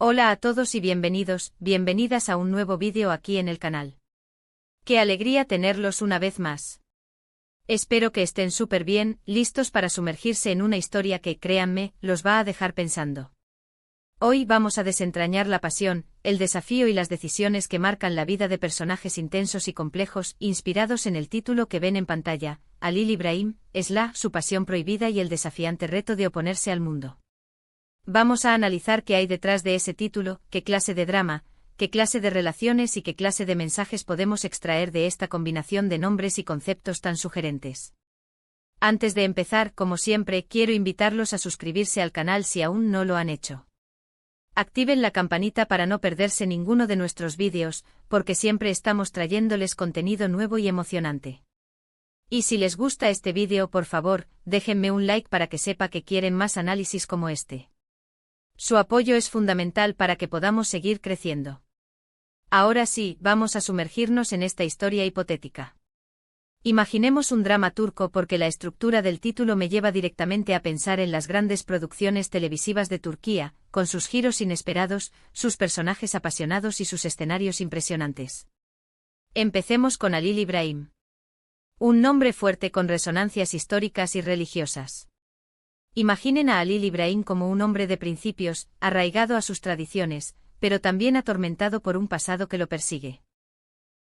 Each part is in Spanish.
Hola a todos y bienvenidos, bienvenidas a un nuevo vídeo aquí en el canal. ¡Qué alegría tenerlos una vez más! Espero que estén súper bien, listos para sumergirse en una historia que, créanme, los va a dejar pensando. Hoy vamos a desentrañar la pasión, el desafío y las decisiones que marcan la vida de personajes intensos y complejos, inspirados en el título que ven en pantalla, Halil İbrahim, Esla, su pasión prohibida y el desafiante reto de oponerse al mundo. Vamos a analizar qué hay detrás de ese título, qué clase de drama, qué clase de relaciones y qué clase de mensajes podemos extraer de esta combinación de nombres y conceptos tan sugerentes. Antes de empezar, como siempre, quiero invitarlos a suscribirse al canal si aún no lo han hecho. Activen la campanita para no perderse ninguno de nuestros vídeos, porque siempre estamos trayéndoles contenido nuevo y emocionante. Y si les gusta este vídeo, por favor, déjenme un like para que sepa que quieren más análisis como este. Su apoyo es fundamental para que podamos seguir creciendo. Ahora sí, vamos a sumergirnos en esta historia hipotética. Imaginemos un drama turco porque la estructura del título me lleva directamente a pensar en las grandes producciones televisivas de Turquía, con sus giros inesperados, sus personajes apasionados y sus escenarios impresionantes. Empecemos con Halil İbrahim. Un nombre fuerte con resonancias históricas y religiosas. Imaginen a Halil İbrahim como un hombre de principios, arraigado a sus tradiciones, pero también atormentado por un pasado que lo persigue.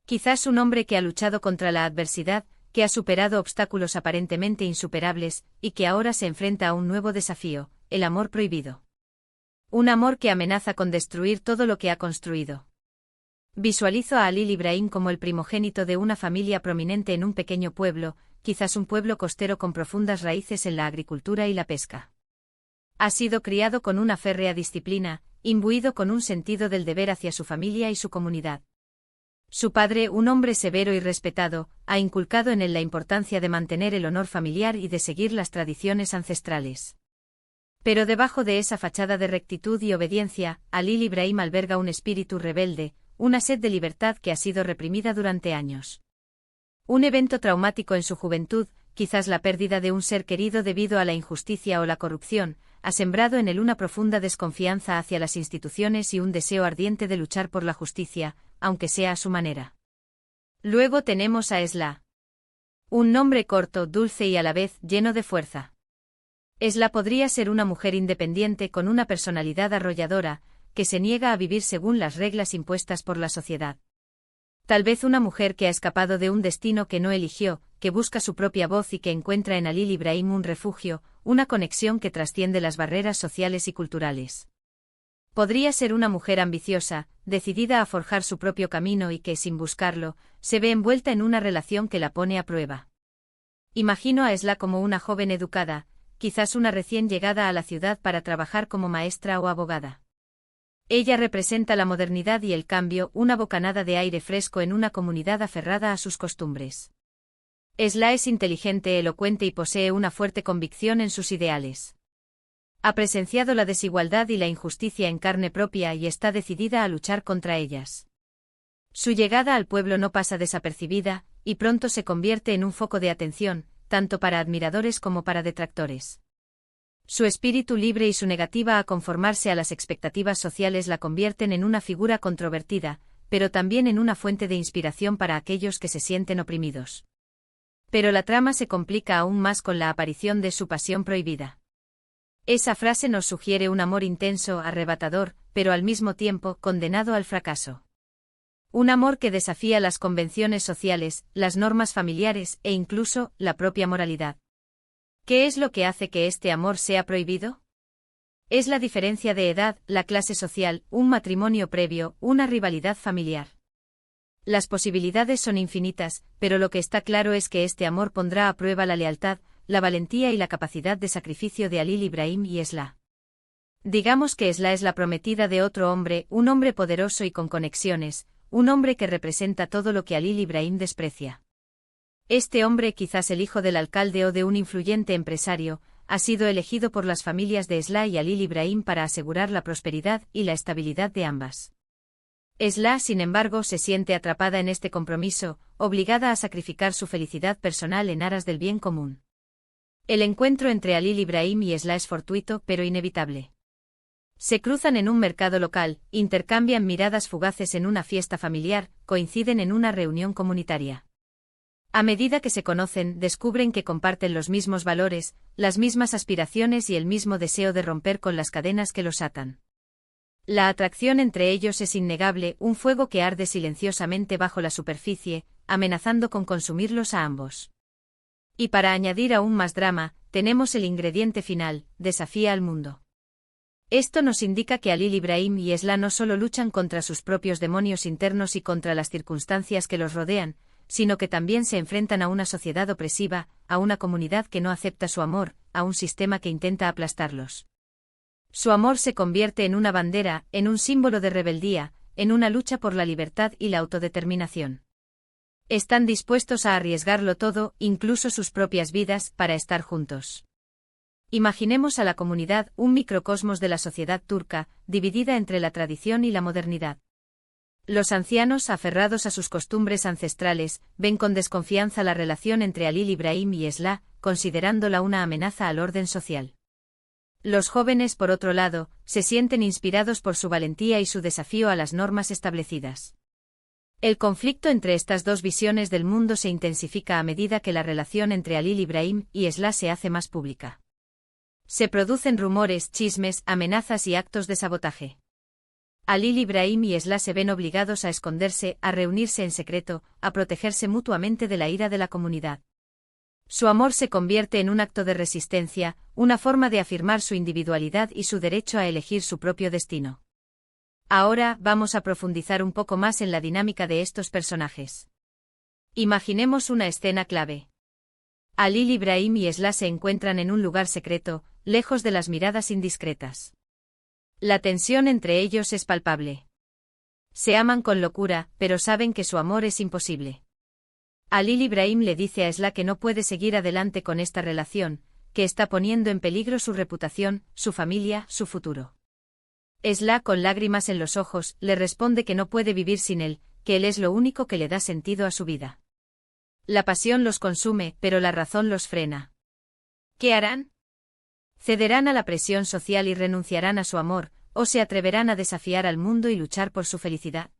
Quizás un hombre que ha luchado contra la adversidad, que ha superado obstáculos aparentemente insuperables, y que ahora se enfrenta a un nuevo desafío, el amor prohibido. Un amor que amenaza con destruir todo lo que ha construido. Visualizo a Halil İbrahim como el primogénito de una familia prominente en un pequeño pueblo, quizás un pueblo costero con profundas raíces en la agricultura y la pesca. Ha sido criado con una férrea disciplina, imbuido con un sentido del deber hacia su familia y su comunidad. Su padre, un hombre severo y respetado, ha inculcado en él la importancia de mantener el honor familiar y de seguir las tradiciones ancestrales. Pero debajo de esa fachada de rectitud y obediencia, Halil İbrahim alberga un espíritu rebelde, una sed de libertad que ha sido reprimida durante años. Un evento traumático en su juventud, quizás la pérdida de un ser querido debido a la injusticia o la corrupción, ha sembrado en él una profunda desconfianza hacia las instituciones y un deseo ardiente de luchar por la justicia, aunque sea a su manera. Luego tenemos a Esla. Un nombre corto, dulce y a la vez lleno de fuerza. Esla podría ser una mujer independiente con una personalidad arrolladora, que se niega a vivir según las reglas impuestas por la sociedad. Tal vez una mujer que ha escapado de un destino que no eligió, que busca su propia voz y que encuentra en Halil İbrahim un refugio, una conexión que trasciende las barreras sociales y culturales. Podría ser una mujer ambiciosa, decidida a forjar su propio camino y que, sin buscarlo, se ve envuelta en una relación que la pone a prueba. Imagino a Esla como una joven educada, quizás una recién llegada a la ciudad para trabajar como maestra o abogada. Ella representa la modernidad y el cambio, una bocanada de aire fresco en una comunidad aferrada a sus costumbres. Esla es inteligente, elocuente y posee una fuerte convicción en sus ideales. Ha presenciado la desigualdad y la injusticia en carne propia y está decidida a luchar contra ellas. Su llegada al pueblo no pasa desapercibida, y pronto se convierte en un foco de atención, tanto para admiradores como para detractores. Su espíritu libre y su negativa a conformarse a las expectativas sociales la convierten en una figura controvertida, pero también en una fuente de inspiración para aquellos que se sienten oprimidos. Pero la trama se complica aún más con la aparición de su pasión prohibida. Esa frase nos sugiere un amor intenso, arrebatador, pero al mismo tiempo condenado al fracaso. Un amor que desafía las convenciones sociales, las normas familiares e incluso la propia moralidad. ¿Qué es lo que hace que este amor sea prohibido? Es la diferencia de edad, la clase social, un matrimonio previo, una rivalidad familiar. Las posibilidades son infinitas, pero lo que está claro es que este amor pondrá a prueba la lealtad, la valentía y la capacidad de sacrificio de Halil İbrahim y Esla. Digamos que Esla es la prometida de otro hombre, un hombre poderoso y con conexiones, un hombre que representa todo lo que Halil İbrahim desprecia. Este hombre, quizás el hijo del alcalde o de un influyente empresario, ha sido elegido por las familias de Esla y Halil İbrahim para asegurar la prosperidad y la estabilidad de ambas. Esla, sin embargo, se siente atrapada en este compromiso, obligada a sacrificar su felicidad personal en aras del bien común. El encuentro entre Halil İbrahim y Esla es fortuito pero inevitable. Se cruzan en un mercado local, intercambian miradas fugaces en una fiesta familiar, coinciden en una reunión comunitaria. A medida que se conocen, descubren que comparten los mismos valores, las mismas aspiraciones y el mismo deseo de romper con las cadenas que los atan. La atracción entre ellos es innegable, un fuego que arde silenciosamente bajo la superficie, amenazando con consumirlos a ambos. Y para añadir aún más drama, tenemos el ingrediente final: desafía al mundo. Esto nos indica que Halil Ibrahim y Esla no solo luchan contra sus propios demonios internos y contra las circunstancias que los rodean, sino que también se enfrentan a una sociedad opresiva, a una comunidad que no acepta su amor, a un sistema que intenta aplastarlos. Su amor se convierte en una bandera, en un símbolo de rebeldía, en una lucha por la libertad y la autodeterminación. Están dispuestos a arriesgarlo todo, incluso sus propias vidas, para estar juntos. Imaginemos a la comunidad, un microcosmos de la sociedad turca, dividida entre la tradición y la modernidad. Los ancianos, aferrados a sus costumbres ancestrales, ven con desconfianza la relación entre Halil Ibrahim y Esla, considerándola una amenaza al orden social. Los jóvenes, por otro lado, se sienten inspirados por su valentía y su desafío a las normas establecidas. El conflicto entre estas dos visiones del mundo se intensifica a medida que la relación entre Halil Ibrahim y Esla se hace más pública. Se producen rumores, chismes, amenazas y actos de sabotaje. Halil Ibrahim y Esla se ven obligados a esconderse, a reunirse en secreto, a protegerse mutuamente de la ira de la comunidad. Su amor se convierte en un acto de resistencia, una forma de afirmar su individualidad y su derecho a elegir su propio destino. Ahora vamos a profundizar un poco más en la dinámica de estos personajes. Imaginemos una escena clave. Halil Ibrahim y Esla se encuentran en un lugar secreto, lejos de las miradas indiscretas. La tensión entre ellos es palpable. Se aman con locura, pero saben que su amor es imposible. Halil Ibrahim le dice a Esla que no puede seguir adelante con esta relación, que está poniendo en peligro su reputación, su familia, su futuro. Esla, con lágrimas en los ojos, le responde que no puede vivir sin él, que él es lo único que le da sentido a su vida. La pasión los consume, pero la razón los frena. ¿Qué harán? ¿Cederán a la presión social y renunciarán a su amor, o se atreverán a desafiar al mundo y luchar por su felicidad?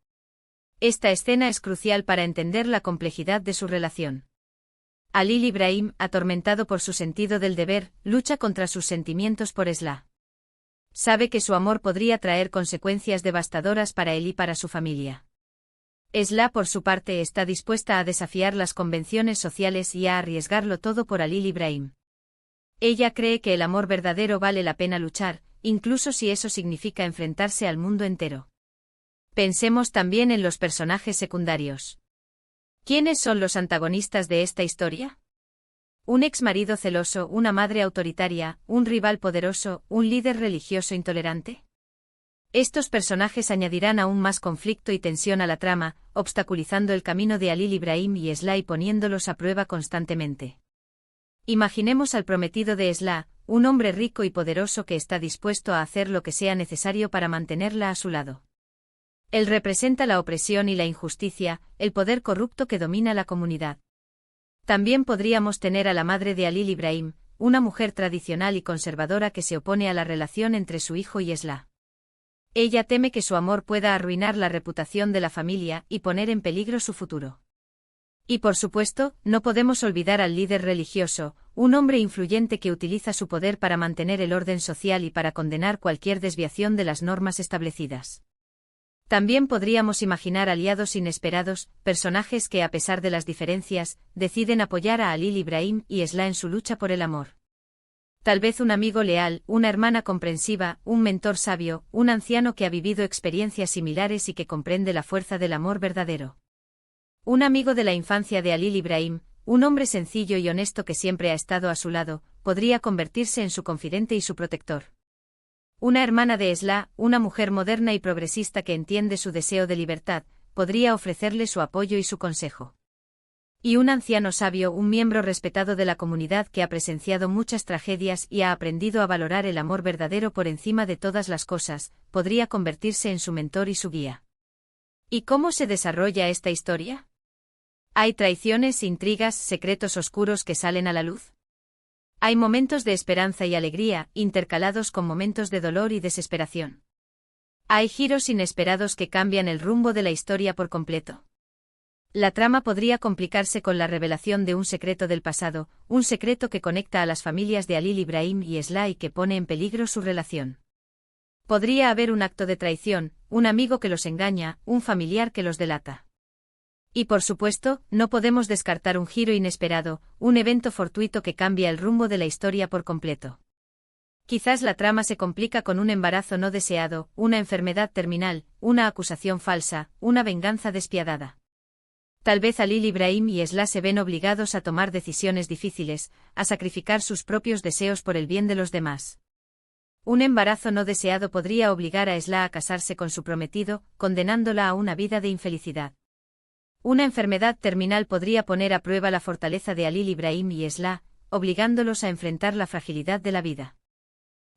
Esta escena es crucial para entender la complejidad de su relación. Halil Ibrahim, atormentado por su sentido del deber, lucha contra sus sentimientos por Esla. Sabe que su amor podría traer consecuencias devastadoras para él y para su familia. Esla, por su parte, está dispuesta a desafiar las convenciones sociales y a arriesgarlo todo por Halil Ibrahim. Ella cree que el amor verdadero vale la pena luchar, incluso si eso significa enfrentarse al mundo entero. Pensemos también en los personajes secundarios. ¿Quiénes son los antagonistas de esta historia? Un exmarido celoso, una madre autoritaria, un rival poderoso, un líder religioso intolerante. Estos personajes añadirán aún más conflicto y tensión a la trama, obstaculizando el camino de Halil Ibrahim y Esla y poniéndolos a prueba constantemente. Imaginemos al prometido de Esla, un hombre rico y poderoso que está dispuesto a hacer lo que sea necesario para mantenerla a su lado. Él representa la opresión y la injusticia, el poder corrupto que domina la comunidad. También podríamos tener a la madre de Halil Ibrahim, una mujer tradicional y conservadora que se opone a la relación entre su hijo y Esla. Ella teme que su amor pueda arruinar la reputación de la familia y poner en peligro su futuro. Y por supuesto, no podemos olvidar al líder religioso, un hombre influyente que utiliza su poder para mantener el orden social y para condenar cualquier desviación de las normas establecidas. También podríamos imaginar aliados inesperados, personajes que, a pesar de las diferencias, deciden apoyar a Halil Ibrahim y Esla en su lucha por el amor. Tal vez un amigo leal, una hermana comprensiva, un mentor sabio, un anciano que ha vivido experiencias similares y que comprende la fuerza del amor verdadero. Un amigo de la infancia de Halil Ibrahim, un hombre sencillo y honesto que siempre ha estado a su lado, podría convertirse en su confidente y su protector. Una hermana de Esla, una mujer moderna y progresista que entiende su deseo de libertad, podría ofrecerle su apoyo y su consejo. Y un anciano sabio, un miembro respetado de la comunidad que ha presenciado muchas tragedias y ha aprendido a valorar el amor verdadero por encima de todas las cosas, podría convertirse en su mentor y su guía. ¿Y cómo se desarrolla esta historia? ¿Hay traiciones, intrigas, secretos oscuros que salen a la luz? Hay momentos de esperanza y alegría, intercalados con momentos de dolor y desesperación. Hay giros inesperados que cambian el rumbo de la historia por completo. La trama podría complicarse con la revelación de un secreto del pasado, un secreto que conecta a las familias de Halil Ibrahim y Esla y que pone en peligro su relación. Podría haber un acto de traición, un amigo que los engaña, un familiar que los delata. Y por supuesto, no podemos descartar un giro inesperado, un evento fortuito que cambia el rumbo de la historia por completo. Quizás la trama se complica con un embarazo no deseado, una enfermedad terminal, una acusación falsa, una venganza despiadada. Tal vez Halil Ibrahim y Esla se ven obligados a tomar decisiones difíciles, a sacrificar sus propios deseos por el bien de los demás. Un embarazo no deseado podría obligar a Esla a casarse con su prometido, condenándola a una vida de infelicidad. Una enfermedad terminal podría poner a prueba la fortaleza de Halil Ibrahim y Esla, obligándolos a enfrentar la fragilidad de la vida.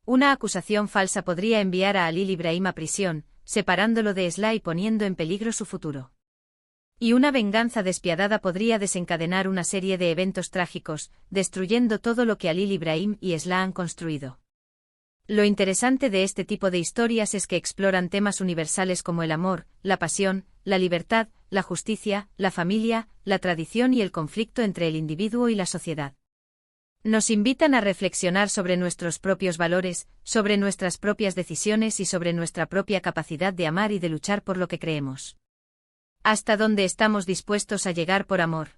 Una acusación falsa podría enviar a Halil Ibrahim a prisión, separándolo de Esla y poniendo en peligro su futuro. Y una venganza despiadada podría desencadenar una serie de eventos trágicos, destruyendo todo lo que Halil Ibrahim y Esla han construido. Lo interesante de este tipo de historias es que exploran temas universales como el amor, la pasión, la libertad, la justicia, la familia, la tradición y el conflicto entre el individuo y la sociedad. Nos invitan a reflexionar sobre nuestros propios valores, sobre nuestras propias decisiones y sobre nuestra propia capacidad de amar y de luchar por lo que creemos. ¿Hasta dónde estamos dispuestos a llegar por amor?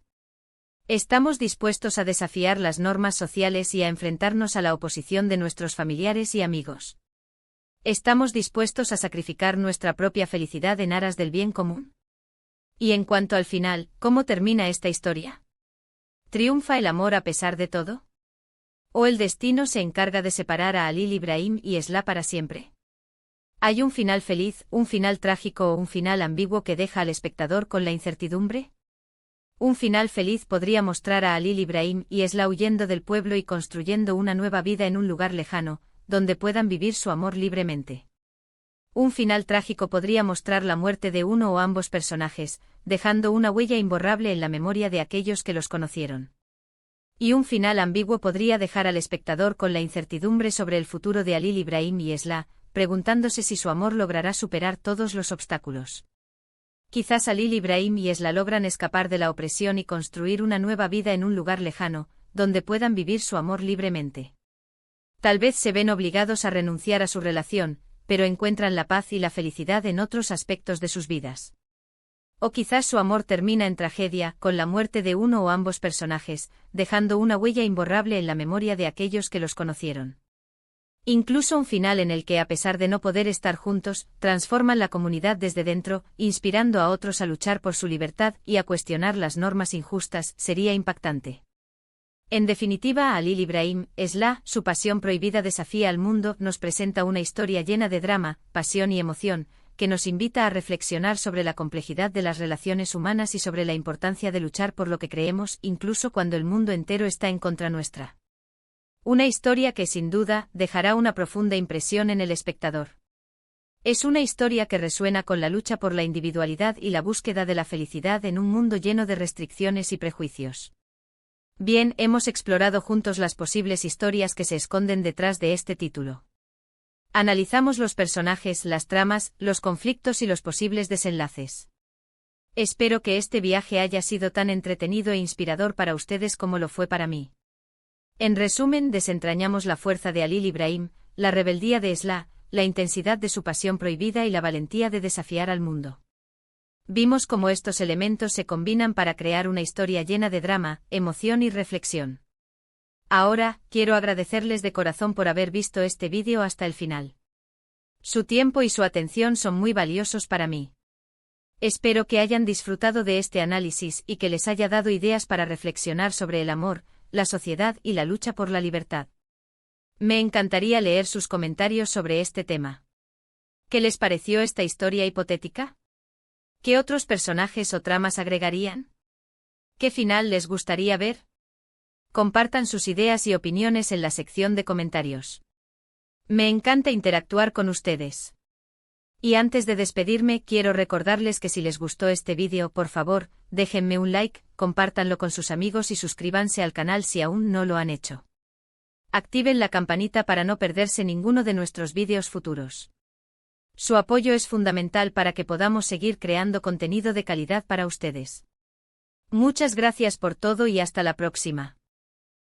¿Estamos dispuestos a desafiar las normas sociales y a enfrentarnos a la oposición de nuestros familiares y amigos? ¿Estamos dispuestos a sacrificar nuestra propia felicidad en aras del bien común? Y en cuanto al final, ¿cómo termina esta historia? ¿Triunfa el amor a pesar de todo? ¿O el destino se encarga de separar a Halil Ibrahim y Esla para siempre? ¿Hay un final feliz, un final trágico o un final ambiguo que deja al espectador con la incertidumbre? Un final feliz podría mostrar a Halil Ibrahim y Esla huyendo del pueblo y construyendo una nueva vida en un lugar lejano, donde puedan vivir su amor libremente. Un final trágico podría mostrar la muerte de uno o ambos personajes, dejando una huella imborrable en la memoria de aquellos que los conocieron. Y un final ambiguo podría dejar al espectador con la incertidumbre sobre el futuro de Halil Ibrahim y Esla, preguntándose si su amor logrará superar todos los obstáculos. Quizás Halil Ibrahim y Esla logran escapar de la opresión y construir una nueva vida en un lugar lejano, donde puedan vivir su amor libremente. Tal vez se ven obligados a renunciar a su relación, pero encuentran la paz y la felicidad en otros aspectos de sus vidas. O quizás su amor termina en tragedia, con la muerte de uno o ambos personajes, dejando una huella imborrable en la memoria de aquellos que los conocieron. Incluso un final en el que, a pesar de no poder estar juntos, transforman la comunidad desde dentro, inspirando a otros a luchar por su libertad y a cuestionar las normas injustas, sería impactante. En definitiva, Halil Ibrahim, Esla, su pasión prohibida desafía al mundo, nos presenta una historia llena de drama, pasión y emoción, que nos invita a reflexionar sobre la complejidad de las relaciones humanas y sobre la importancia de luchar por lo que creemos, incluso cuando el mundo entero está en contra nuestra. Una historia que sin duda dejará una profunda impresión en el espectador. Es una historia que resuena con la lucha por la individualidad y la búsqueda de la felicidad en un mundo lleno de restricciones y prejuicios. Bien, hemos explorado juntos las posibles historias que se esconden detrás de este título. Analizamos los personajes, las tramas, los conflictos y los posibles desenlaces. Espero que este viaje haya sido tan entretenido e inspirador para ustedes como lo fue para mí. En resumen, desentrañamos la fuerza de Halil Ibrahim, la rebeldía de Esla, la intensidad de su pasión prohibida y la valentía de desafiar al mundo. Vimos cómo estos elementos se combinan para crear una historia llena de drama, emoción y reflexión. Ahora, quiero agradecerles de corazón por haber visto este vídeo hasta el final. Su tiempo y su atención son muy valiosos para mí. Espero que hayan disfrutado de este análisis y que les haya dado ideas para reflexionar sobre el amor, la sociedad y la lucha por la libertad. Me encantaría leer sus comentarios sobre este tema. ¿Qué les pareció esta historia hipotética? ¿Qué otros personajes o tramas agregarían? ¿Qué final les gustaría ver? Compartan sus ideas y opiniones en la sección de comentarios. Me encanta interactuar con ustedes. Y antes de despedirme, quiero recordarles que si les gustó este vídeo, por favor, déjenme un like, compártanlo con sus amigos y suscríbanse al canal si aún no lo han hecho. Activen la campanita para no perderse ninguno de nuestros vídeos futuros. Su apoyo es fundamental para que podamos seguir creando contenido de calidad para ustedes. Muchas gracias por todo y hasta la próxima.